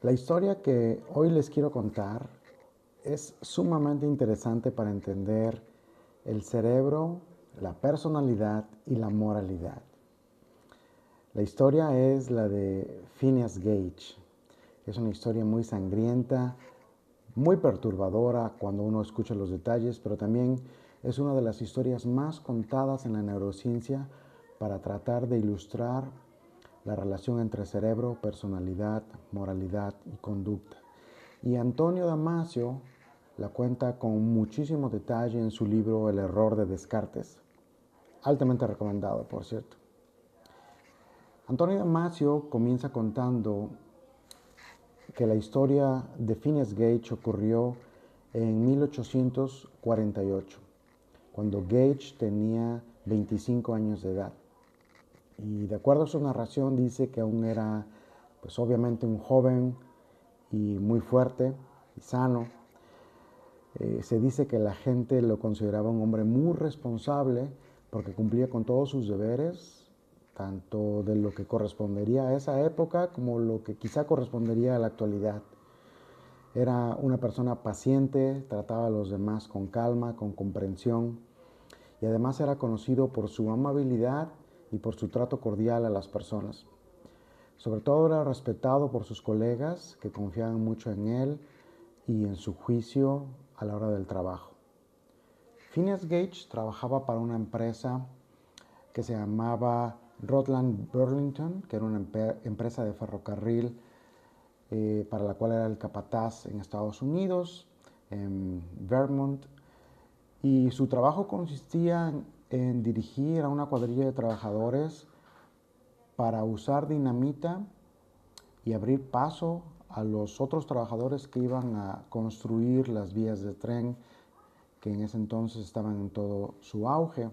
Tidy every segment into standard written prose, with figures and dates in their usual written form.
La historia que hoy les quiero contar es sumamente interesante para entender el cerebro, la personalidad y la moralidad. La historia es la de Phineas Gage. Es una historia muy sangrienta, muy perturbadora cuando uno escucha los detalles, pero también es una de las historias más contadas en la neurociencia para tratar de ilustrar la relación entre cerebro, personalidad, moralidad y conducta. Y Antonio Damasio la cuenta con muchísimo detalle en su libro El error de Descartes, altamente recomendado, por cierto. Antonio Damasio comienza contando que la historia de Phineas Gage ocurrió en 1848, cuando Gage tenía 25 años de edad. Y de acuerdo a su narración dice que aún era, pues obviamente un joven y muy fuerte y sano. Se dice que la gente lo consideraba un hombre muy responsable porque cumplía con todos sus deberes, tanto de lo que correspondería a esa época como lo que quizá correspondería a la actualidad. Era una persona paciente, trataba a los demás con calma, con comprensión, y además era conocido por su amabilidad y por su trato cordial a las personas. Sobre todo era respetado por sus colegas, que confiaban mucho en él y en su juicio a la hora del trabajo. Phineas Gage trabajaba para una empresa que se llamaba Rutland Burlington, que era una empresa de ferrocarril para la cual era el capataz en Estados Unidos, en Vermont, y su trabajo consistía en dirigir a una cuadrilla de trabajadores para usar dinamita y abrir paso a los otros trabajadores que iban a construir las vías de tren que en ese entonces estaban en todo su auge.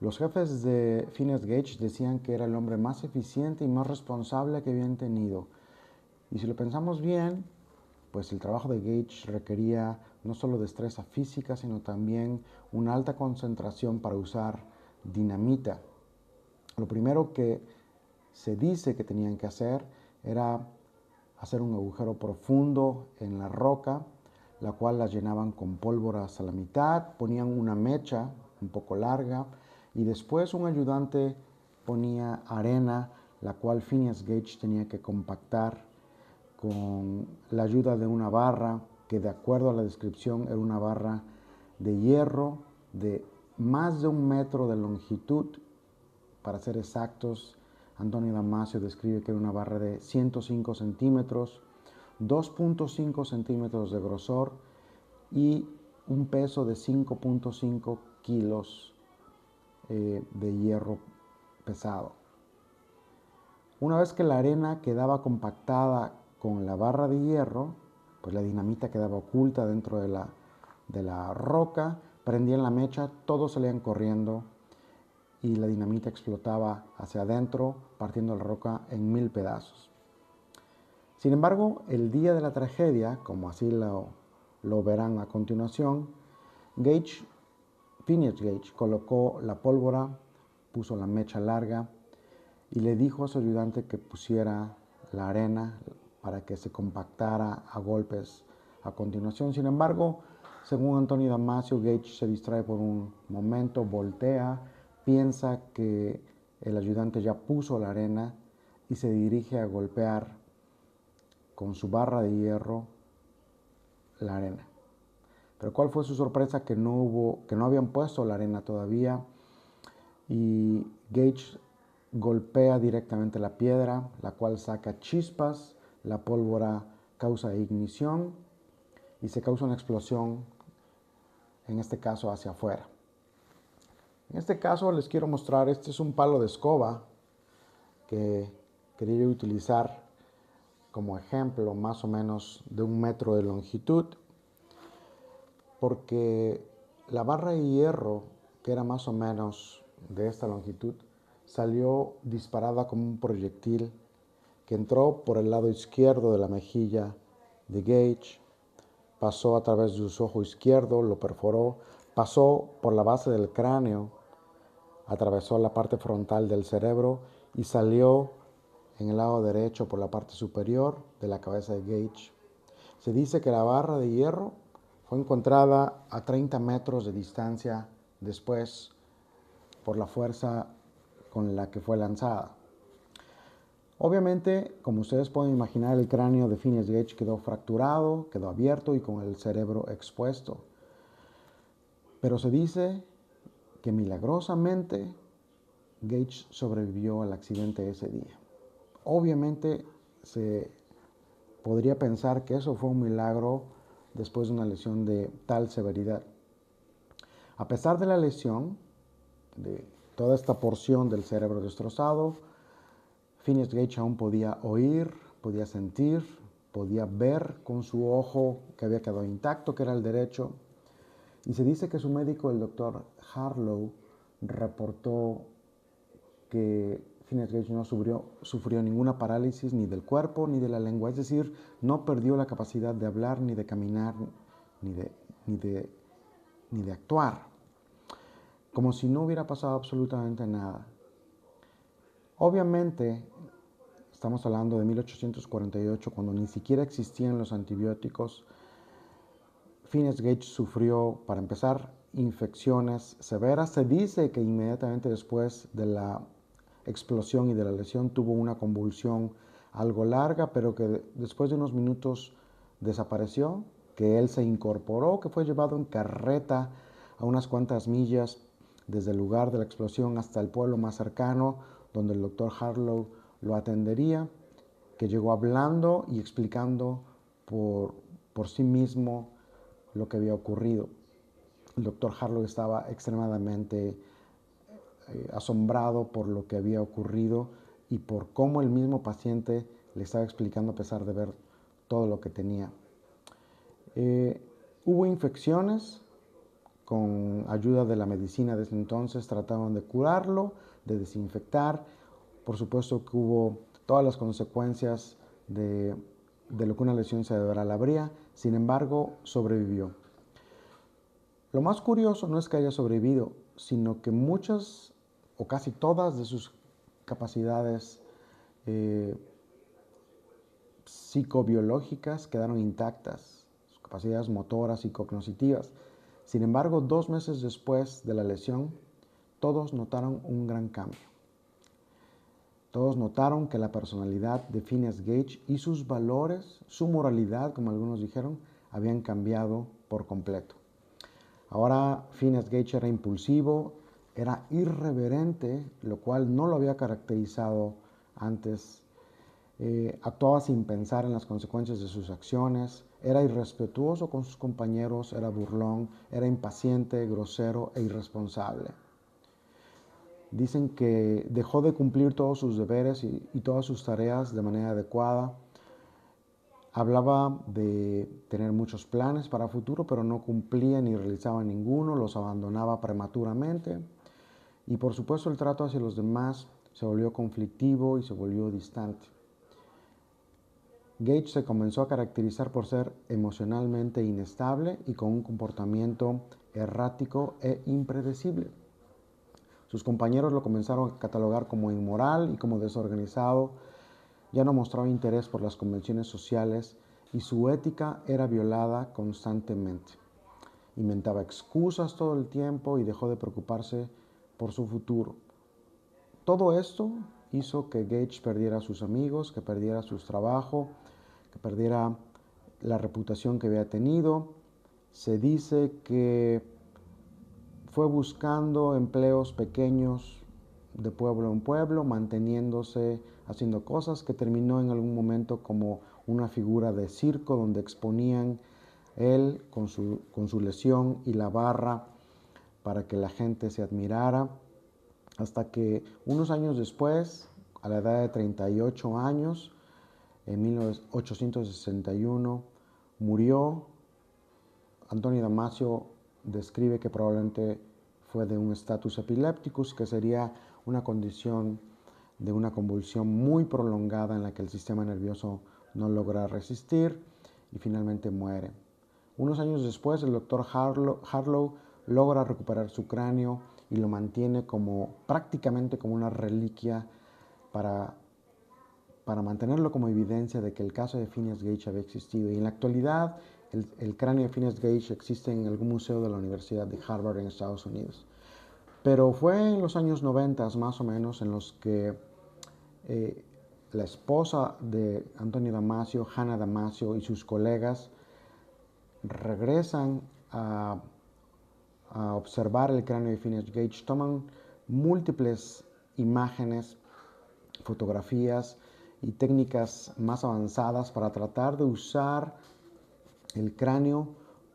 Los jefes de Phineas Gage decían que era el hombre más eficiente y más responsable que habían tenido. Y si lo pensamos bien, pues el trabajo de Gage requería no solo destreza física, sino también una alta concentración para usar dinamita. Lo primero que se dice que tenían que hacer era hacer un agujero profundo en la roca, la cual la llenaban con pólvora hasta la mitad, ponían una mecha un poco larga y después un ayudante ponía arena, la cual Phineas Gage tenía que compactar con la ayuda de una barra que, de acuerdo a la descripción, era una barra de hierro de más de 1 metro de longitud. Para ser exactos, Antonio Damasio describe que era una barra de 105 centímetros, 2.5 centímetros de grosor y un peso de 5.5 kilos de hierro pesado. Una vez que la arena quedaba compactada con la barra de hierro, pues la dinamita quedaba oculta dentro de la roca, prendían la mecha, todos salían corriendo y la dinamita explotaba hacia adentro, partiendo la roca en 1000 pedazos. Sin embargo, el día de la tragedia, como así lo verán a continuación, Phineas Gage colocó la pólvora, puso la mecha larga y le dijo a su ayudante que pusiera la arena para que se compactara a golpes a continuación. Sin embargo, según Antonio Damasio, Gage se distrae por un momento, voltea, piensa que el ayudante ya puso la arena y se dirige a golpear con su barra de hierro la arena. Pero ¿cuál fue su sorpresa? Que no habían puesto la arena todavía y Gage golpea directamente la piedra, la cual saca chispas, la pólvora causa ignición y se causa una explosión, en este caso hacia afuera. En este caso les quiero mostrar, este es un palo de escoba que quería utilizar como ejemplo, más o menos de 1 metro de longitud, porque la barra de hierro, que era más o menos de esta longitud, salió disparada como un proyectil que entró por el lado izquierdo de la mejilla de Gage, pasó a través de su ojo izquierdo, lo perforó, pasó por la base del cráneo, atravesó la parte frontal del cerebro y salió en el lado derecho por la parte superior de la cabeza de Gage. Se dice que la barra de hierro fue encontrada a 30 metros de distancia después por la fuerza con la que fue lanzada. Obviamente, como ustedes pueden imaginar, el cráneo de Phineas Gage quedó fracturado, quedó abierto y con el cerebro expuesto. Pero se dice que milagrosamente Gage sobrevivió al accidente ese día. Obviamente se podría pensar que eso fue un milagro después de una lesión de tal severidad. A pesar de la lesión, de toda esta porción del cerebro destrozado, Phineas Gage aún podía oír, podía sentir, podía ver con su ojo que había quedado intacto, que era el derecho. Y se dice que su médico, el doctor Harlow, reportó que Phineas Gage no sufrió ninguna parálisis ni del cuerpo ni de la lengua, es decir, no perdió la capacidad de hablar, ni de caminar, ni de actuar, como si no hubiera pasado absolutamente nada. Obviamente, estamos hablando de 1848, cuando ni siquiera existían los antibióticos. Phineas Gage sufrió, para empezar, infecciones severas. Se dice que inmediatamente después de la explosión y de la lesión tuvo una convulsión algo larga, pero que después de unos minutos desapareció, que él se incorporó, que fue llevado en carreta a unas cuantas millas desde el lugar de la explosión hasta el pueblo más cercano, donde el doctor Harlow lo atendería, que llegó hablando y explicando por sí mismo lo que había ocurrido. El doctor Harlow estaba extremadamente asombrado por lo que había ocurrido y por cómo el mismo paciente le estaba explicando a pesar de ver todo lo que tenía. Hubo infecciones, con ayuda de la medicina desde entonces trataban de curarlo, de desinfectar. Por supuesto que hubo todas las consecuencias de lo que una lesión cerebral habría, sin embargo sobrevivió. Lo más curioso no es que haya sobrevivido, sino que muchas o casi todas de sus capacidades psicobiológicas quedaron intactas, sus capacidades motoras y cognitivas. Sin embargo, 2 meses después de la lesión, todos notaron un gran cambio. Todos notaron que la personalidad de Phineas Gage y sus valores, su moralidad, como algunos dijeron, habían cambiado por completo. Ahora Phineas Gage era impulsivo, era irreverente, lo cual no lo había caracterizado antes. Actuaba sin pensar en las consecuencias de sus acciones, era irrespetuoso con sus compañeros, era burlón, era impaciente, grosero e irresponsable. Dicen que dejó de cumplir todos sus deberes y todas sus tareas de manera adecuada. Hablaba de tener muchos planes para el futuro, pero no cumplía ni realizaba ninguno, los abandonaba prematuramente. Y por supuesto el trato hacia los demás se volvió conflictivo y se volvió distante. Gage se comenzó a caracterizar por ser emocionalmente inestable y con un comportamiento errático e impredecible. Sus compañeros lo comenzaron a catalogar como inmoral y como desorganizado. Ya no mostraba interés por las convenciones sociales y su ética era violada constantemente. Inventaba excusas todo el tiempo y dejó de preocuparse por su futuro. Todo esto hizo que Gage perdiera a sus amigos, que perdiera su trabajo, que perdiera la reputación que había tenido. Se dice que fue buscando empleos pequeños de pueblo en pueblo, manteniéndose, haciendo cosas, que terminó en algún momento como una figura de circo donde exponían él con su lesión y la barra para que la gente se admirara, hasta que unos años después, a la edad de 38 años, en 1861, murió. Antonio Damasio describe que probablemente fue de un status epilepticus, que sería una condición de una convulsión muy prolongada en la que el sistema nervioso no logra resistir y finalmente muere. Unos años después, el doctor Harlow logra recuperar su cráneo y lo mantiene prácticamente como una reliquia para para mantenerlo como evidencia de que el caso de Phineas Gage había existido. Y en la actualidad, el cráneo de Phineas Gage existe en algún museo de la Universidad de Harvard en Estados Unidos. Pero fue en los años 90 más o menos en los que la esposa de Antonio Damasio, Hannah Damasio, y sus colegas regresan a observar el cráneo de Phineas Gage, toman múltiples imágenes, fotografías y técnicas más avanzadas para tratar de usar el cráneo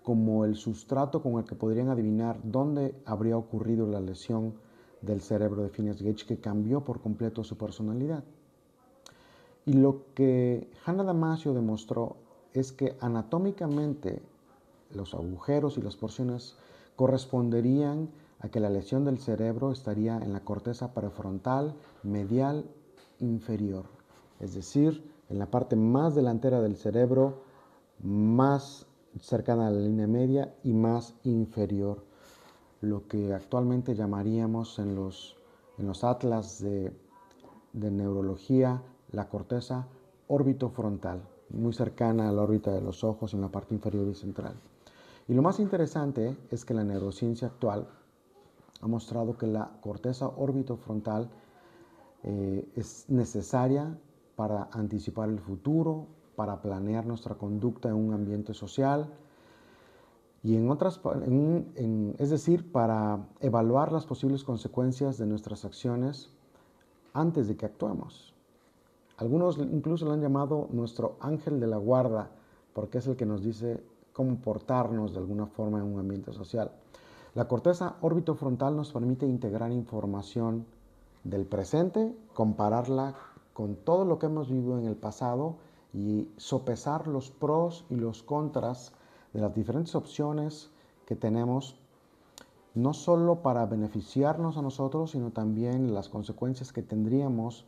como el sustrato con el que podrían adivinar dónde habría ocurrido la lesión del cerebro de Phineas Gage que cambió por completo su personalidad. Y lo que Hannah Damasio demostró es que anatómicamente los agujeros y las porciones corresponderían a que la lesión del cerebro estaría en la corteza prefrontal medial inferior, es decir, en la parte más delantera del cerebro, más cercana a la línea media y más inferior, lo que actualmente llamaríamos en los atlas de neurología la corteza orbitofrontal, muy cercana a la órbita de los ojos en la parte inferior y central. Y lo más interesante es que la neurociencia actual ha mostrado que la corteza orbitofrontal es necesaria para anticipar el futuro, para planear nuestra conducta en un ambiente social y es decir, para evaluar las posibles consecuencias de nuestras acciones antes de que actuemos. Algunos incluso lo han llamado nuestro ángel de la guarda, porque es el que nos dice cómo portarnos de alguna forma en un ambiente social. La corteza orbitofrontal nos permite integrar información del presente, compararla con todo lo que hemos vivido en el pasado y sopesar los pros y los contras de las diferentes opciones que tenemos, no solo para beneficiarnos a nosotros, sino también las consecuencias que tendríamos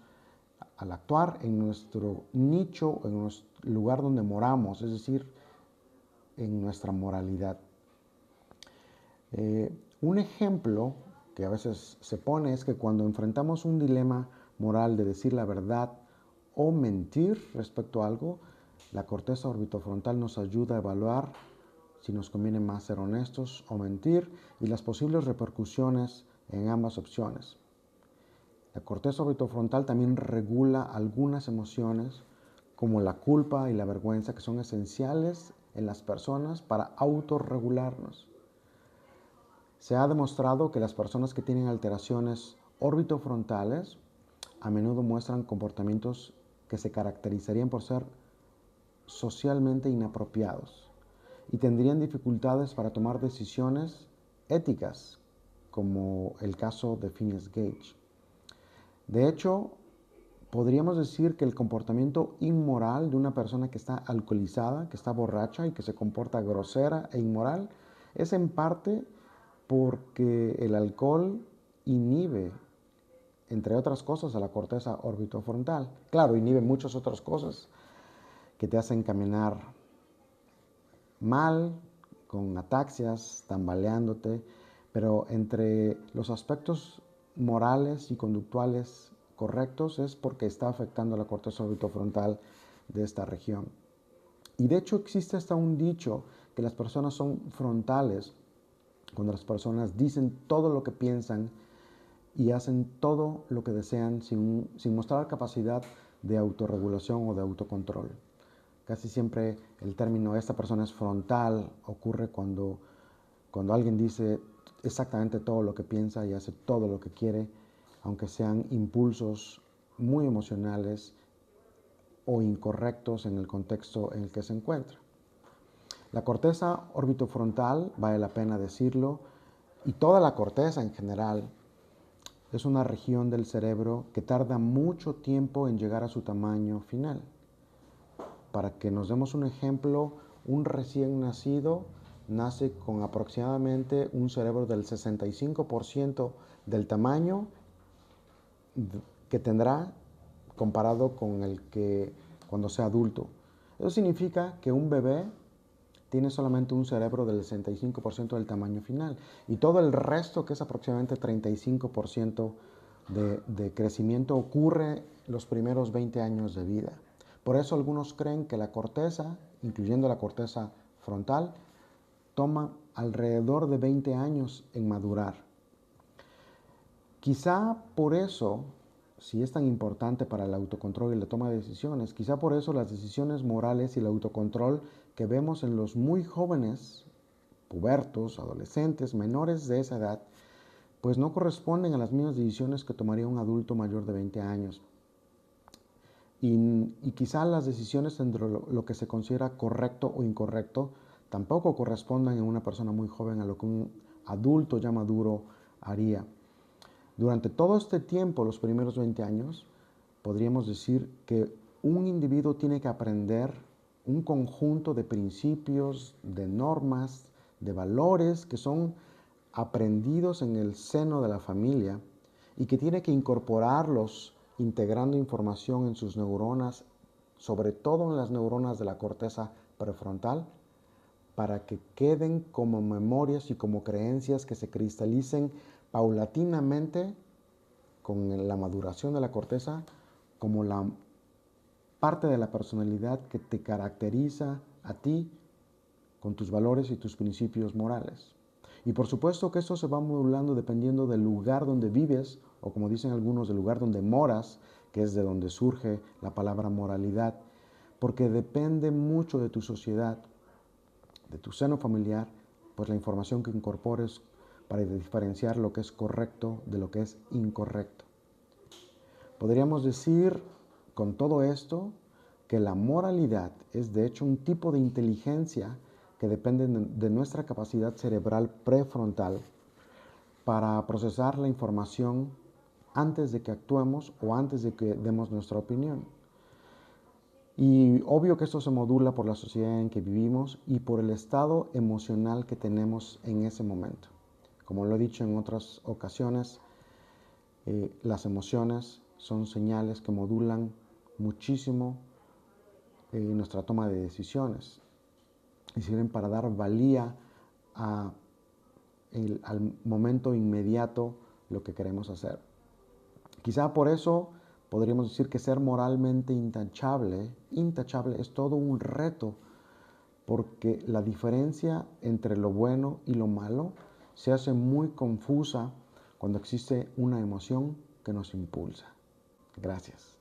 al actuar en nuestro nicho, en nuestro lugar donde moramos, es decir, en nuestra moralidad. Un ejemplo que a veces se pone es que cuando enfrentamos un dilema moral de decir la verdad o mentir respecto a algo, la corteza orbitofrontal nos ayuda a evaluar si nos conviene más ser honestos o mentir y las posibles repercusiones en ambas opciones. La corteza orbitofrontal también regula algunas emociones como la culpa y la vergüenza que son esenciales en las personas para autorregularnos. Se ha demostrado que las personas que tienen alteraciones orbitofrontales a menudo muestran comportamientos que se caracterizarían por ser socialmente inapropiados y tendrían dificultades para tomar decisiones éticas, como el caso de Phineas Gage. De hecho, podríamos decir que el comportamiento inmoral de una persona que está alcoholizada, que está borracha y que se comporta grosera e inmoral, es en parte porque el alcohol inhibe, entre otras cosas, a la corteza orbitofrontal. Claro, inhibe muchas otras cosas que te hacen caminar mal, con ataxias, tambaleándote, pero entre los aspectos morales y conductuales correctos es porque está afectando la corteza orbitofrontal de esta región. Y de hecho existe hasta un dicho que las personas son frontales cuando las personas dicen todo lo que piensan y hacen todo lo que desean sin mostrar capacidad de autorregulación o de autocontrol. Casi siempre el término esta persona es frontal ocurre cuando alguien dice exactamente todo lo que piensa y hace todo lo que quiere, aunque sean impulsos muy emocionales o incorrectos en el contexto en el que se encuentra. La corteza orbitofrontal, vale la pena decirlo, y toda la corteza en general, es una región del cerebro que tarda mucho tiempo en llegar a su tamaño final. Para que nos demos un ejemplo, un recién nacido nace con aproximadamente un cerebro del 65% del tamaño que tendrá comparado con el que cuando sea adulto. Eso significa que un bebé tiene solamente un cerebro del 65% del tamaño final y todo el resto, que es aproximadamente 35%, de crecimiento ocurre los primeros 20 años de vida. Por eso algunos creen que la corteza, incluyendo la corteza frontal, toma alrededor de 20 años en madurar. Quizá por eso, si es tan importante para el autocontrol y la toma de decisiones, quizá por eso las decisiones morales y el autocontrol que vemos en los muy jóvenes, pubertos, adolescentes, menores de esa edad, pues no corresponden a las mismas decisiones que tomaría un adulto mayor de 20 años. Y quizá las decisiones entre lo que se considera correcto o incorrecto tampoco correspondan en una persona muy joven a lo que un adulto ya maduro haría. Durante todo este tiempo, los primeros 20 años, podríamos decir que un individuo tiene que aprender un conjunto de principios, de normas, de valores que son aprendidos en el seno de la familia y que tiene que incorporarlos integrando información en sus neuronas, sobre todo en las neuronas de la corteza prefrontal, para que queden como memorias y como creencias que se cristalicen paulatinamente con la maduración de la corteza como la parte de la personalidad que te caracteriza a ti con tus valores y tus principios morales. Y por supuesto que esto se va modulando dependiendo del lugar donde vives, o como dicen algunos, del lugar donde moras, que es de donde surge la palabra moralidad, porque depende mucho de tu sociedad, de tu seno familiar, pues la información que incorpores para diferenciar lo que es correcto de lo que es incorrecto. Podríamos decir con todo esto que la moralidad es de hecho un tipo de inteligencia que depende de nuestra capacidad cerebral prefrontal para procesar la información antes de que actuemos o antes de que demos nuestra opinión. Y obvio que esto se modula por la sociedad en que vivimos y por el estado emocional que tenemos en ese momento. Como lo he dicho en otras ocasiones, las emociones son señales que modulan muchísimo nuestra toma de decisiones y sirven para dar valía al momento inmediato lo que queremos hacer. Quizá por eso podríamos decir que ser moralmente intachable es todo un reto, porque la diferencia entre lo bueno y lo malo se hace muy confusa cuando existe una emoción que nos impulsa. Gracias.